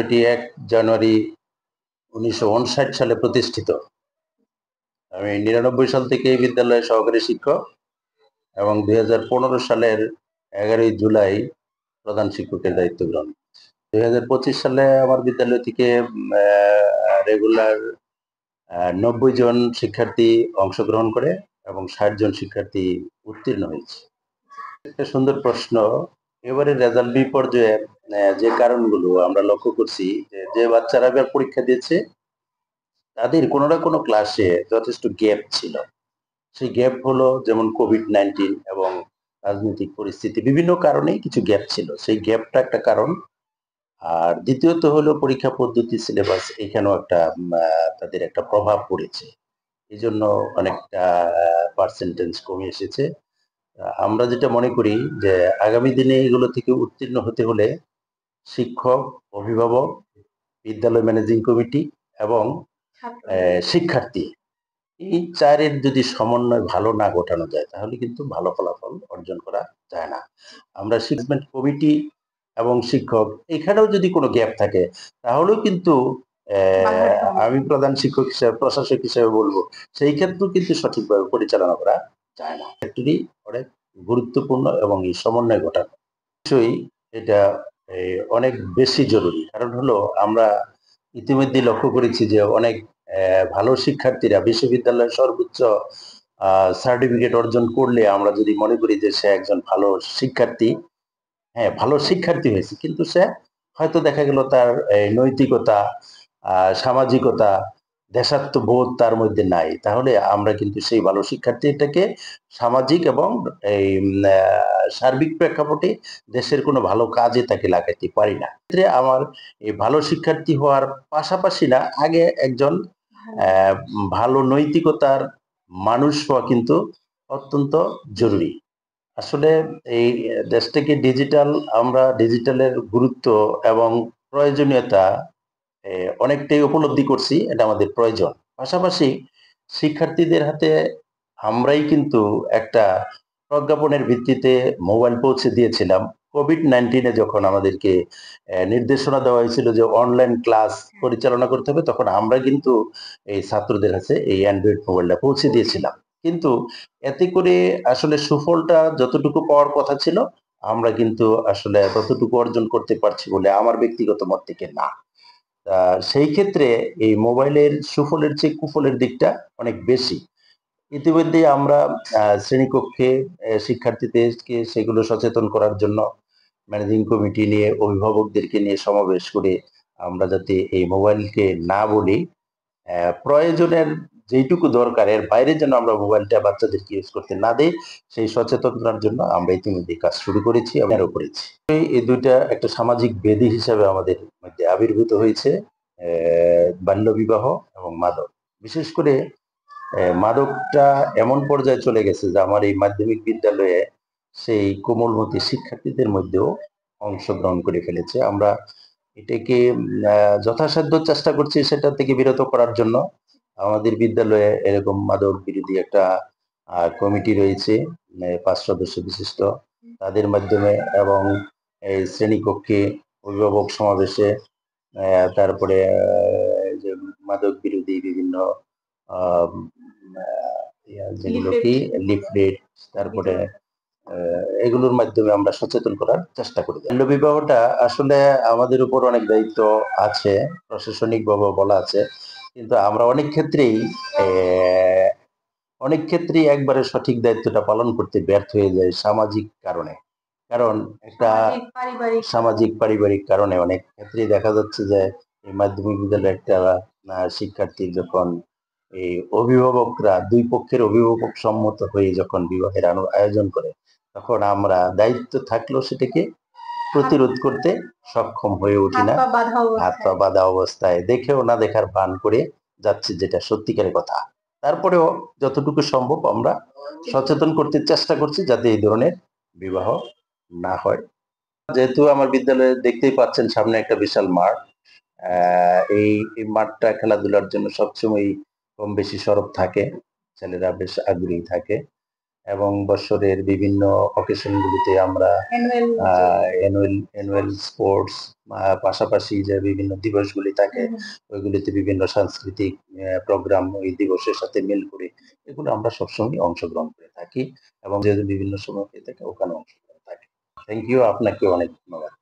এটি 1 জানুয়ারি 1959 সালে প্রতিষ্ঠিত। আমি 99 সাল থেকে এই বিদ্যালয়ের সহকারী শিক্ষক এবং 2015 সালের 11 জুলাই প্রধান শিক্ষকের দায়িত্ব গ্রহণ করেছি। 2025 সালে আমার বিদ্যালয় থেকে রেগুলার 90 জন শিক্ষার্থী অংশগ্রহণ করে এবং 60 জন শিক্ষার্থী উত্তীর্ণ হয়েছে। একটা সুন্দর প্রশ্ন। এবারে রেজাল্ট বিপর্যয়ে যে কারণগুলো আমরা লক্ষ্য করছি যে বাচ্চারা এবার পরীক্ষা দিয়েছে তাদের কোনো না কোনো ক্লাসে যথেষ্ট গ্যাপ ছিল। সেই গ্যাপ হলো যেমন কোভিড-19 এবং রাজনৈতিক পরিস্থিতি, বিভিন্ন কারণেই কিছু গ্যাপ ছিল। সেই গ্যাপটা একটা কারণ। আর দ্বিতীয়ত হলো পরীক্ষা পদ্ধতি, সিলেবাস, এখানেও একটা তাদের একটা প্রভাব পড়েছে। এই জন্য অনেকটা পার্সেন্টেজ কমে এসেছে। আমরা যেটা মনে করি যে আগামী দিনে এগুলো থেকে উত্তীর্ণ হতে হলে শিক্ষক, অভিভাবক, বিদ্যালয় ম্যানেজিং কমিটি এবং শিক্ষার্থী, এই চারের যদি সমন্বয় ভালো না ঘটানো যায় তাহলে কিন্তু ভালো ফলাফল অর্জন করা যায় না। আমরা শিক্ষক কমিটি এবং শিক্ষক এখানেও যদি কোনো গ্যাপ থাকে তাহলেও কিন্তু আমি প্রধান শিক্ষক হিসেবে, প্রশাসক হিসেবে বলবো সেই ক্ষেত্রেও কিন্তু সঠিকভাবে পরিচালনা করা যায় না। একটুই অনেক গুরুত্বপূর্ণ এবং এই সমন্বয় ঘটানো নিশ্চয়ই এটা অনেক বেশি জরুরি। কারণ হলো আমরা ইতিমধ্যে লক্ষ্য করেছি যে অনেক ভালো শিক্ষার্থীরা বিশ্ববিদ্যালয়ের সর্বোচ্চ সার্টিফিকেট অর্জন করলে আমরা যদি মনে করি যে সে একজন ভালো শিক্ষার্থী, হ্যাঁ ভালো শিক্ষার্থী হয়েছে, কিন্তু সে হয়তো দেখা গেল তার নৈতিকতা, সামাজিকতা, দেশাত্মবোধ তার মধ্যে নাই, তাহলে আমরা কিন্তু সেই ভালো শিক্ষার্থীটাকে সামাজিক এবং এই সার্বিক প্রেক্ষাপটে দেশের কোনো ভালো কাজে তাকে লাগাইতে পারি না। আমার এই ভালো শিক্ষার্থী হওয়ার পাশাপাশি না, আগে একজন ভালো নৈতিকতার মানুষ হওয়া কিন্তু অত্যন্ত জরুরি। আসলে এই দেশটাকে আমরা ডিজিটালের গুরুত্ব এবং প্রয়োজনীয়তা অনেকটাই উপলব্ধি করছি, এটা আমাদের প্রয়োজন। পাশাপাশি শিক্ষার্থীদের হাতে আমরাই কিন্তু একটা প্রজ্ঞাপনের ভিত্তিতে মোবাইল পৌঁছে দিয়েছিলাম। কোভিড-19 যখন আমাদেরকে নির্দেশনা দেওয়া হয়েছিল যে অনলাইন ক্লাস পরিচালনা করতে হবে, তখন আমরা কিন্তু এই ছাত্রদের কাছে এই অ্যান্ড্রয়েড মোবাইলটা পৌঁছে দিয়েছিলাম। কিন্তু এতে করে আসলে সুফলটা যতটুকু পাওয়ার কথা ছিল আমরা কিন্তু আসলে ততটুকু অর্জন করতে পারছি বলে আমার ব্যক্তিগত মত থেকে না। সেই ক্ষেত্রে এই মোবাইলের সুফলের চেয়ে কুফলের দিকটা অনেক বেশি। ইতিমধ্যে আমরা শ্রেণীকক্ষে শিক্ষার্থীদেরকে সেগুলো সচেতন করার জন্য ম্যানেজিং কমিটি নিয়ে, অভিভাবকদেরকে নিয়ে সমাবেশ করে আমরা যাতে এই মোবাইলকে না বলি, প্রয়োজনের যেটুকু দরকার এর বাইরে যেন আমরা মোবাইলটা বাচ্চাদেরকে ইউজ করতে না দেই, সেই সচেতনতার জন্য আমরা ইতিমধ্যে কাজ শুরু করেছি, আরো করেছি। এই দুইটা একটা সামাজিক ব্যাধি হিসাবে আমাদের মধ্যে আবির্ভূত হয়েছে, বাল্যবিবাহ এবং মাদক। বিশেষ করে মাদকটা এমন পর্যায়ে চলে গেছে যে আমার এই মাধ্যমিক বিদ্যালয়ে সেই কোমলমতি শিক্ষার্থীদের মধ্যেও অংশগ্রহণ করে ফেলেছে। আমরা এটাকে যথাসাধ্য চেষ্টা করছি সেটা থেকে বিরত করার জন্য। আমাদের বিদ্যালয়ে এরকম মাদক বিরোধী একটা কমিটি রয়েছে, 5 সদস্য বিশিষ্ট, তাদের মাধ্যমে এবং এই শ্রেণীকক্ষে, অভিভাবক সমাবেশে, তারপরে যে মাদক বিরোধী বিভিন্ন যেগুলো কি লিফলেট, তারপরে এগুলোর মাধ্যমে আমরা সচেতন করার চেষ্টা করি। বাল্যবিবাহটা আসলে আমাদের উপর অনেক দায়িত্ব আছে, প্রশাসনিক ভাবে বলা আছে, কিন্তু আমরা অনেক ক্ষেত্রেই একবারে সঠিক দায়িত্বটা পালন করতে ব্যর্থ হয়ে যায় সামাজিক কারণে। কারণ একটা সামাজিক পারিবারিক কারণে অনেক ক্ষেত্রেই দেখা যাচ্ছে যে এই মাধ্যমিক বিদ্যালয়ে একটা শিক্ষার্থী যখন এই অভিভাবকরা, দুই পক্ষের অভিভাবক সম্মত হয়ে যখন বিবাহের আয়োজন করে, তখন আমরা দায়িত্ব থাকলেও সেটাকে প্রতিরোধ করতে সক্ষম হয়ে উঠি না। হাত পা বাঁধা অবস্থায় দেখেও না দেখার ভান করে যাচ্ছে, যেটা সত্যিকারের কথা। তারপরেও যতটুকু সম্ভব আমরা সচেতন করতে চেষ্টা করছি যাতে এই ধরনের বিবাহ না হয়। যেহেতু আমার বিদ্যালয়ে দেখতেই পাচ্ছেন সামনে একটা বিশাল মাঠ, এই মাঠটা খেলাধুলার জন্য সবসময় কম বেশি সরব থাকে, ছেলেরা বেশ আগ্রহী থাকে। এবং বছরের বিভিন্ন অকেশনগুলিতে আমরা অ্যানুয়াল স্পোর্টস পাশাপাশি যে বিভিন্ন দিবসগুলি থাকে ওইগুলিতে বিভিন্ন সাংস্কৃতিক প্রোগ্রাম ওই দিবসের সাথে মিল করে এগুলো আমরা সবসময় অংশগ্রহণ করে থাকি এবং যেহেতু বিভিন্ন সময় হয়ে থাকে ওখানে অংশগ্রহণ থাকি। থ্যাংক ইউ, আপনাকে অনেক ধন্যবাদ।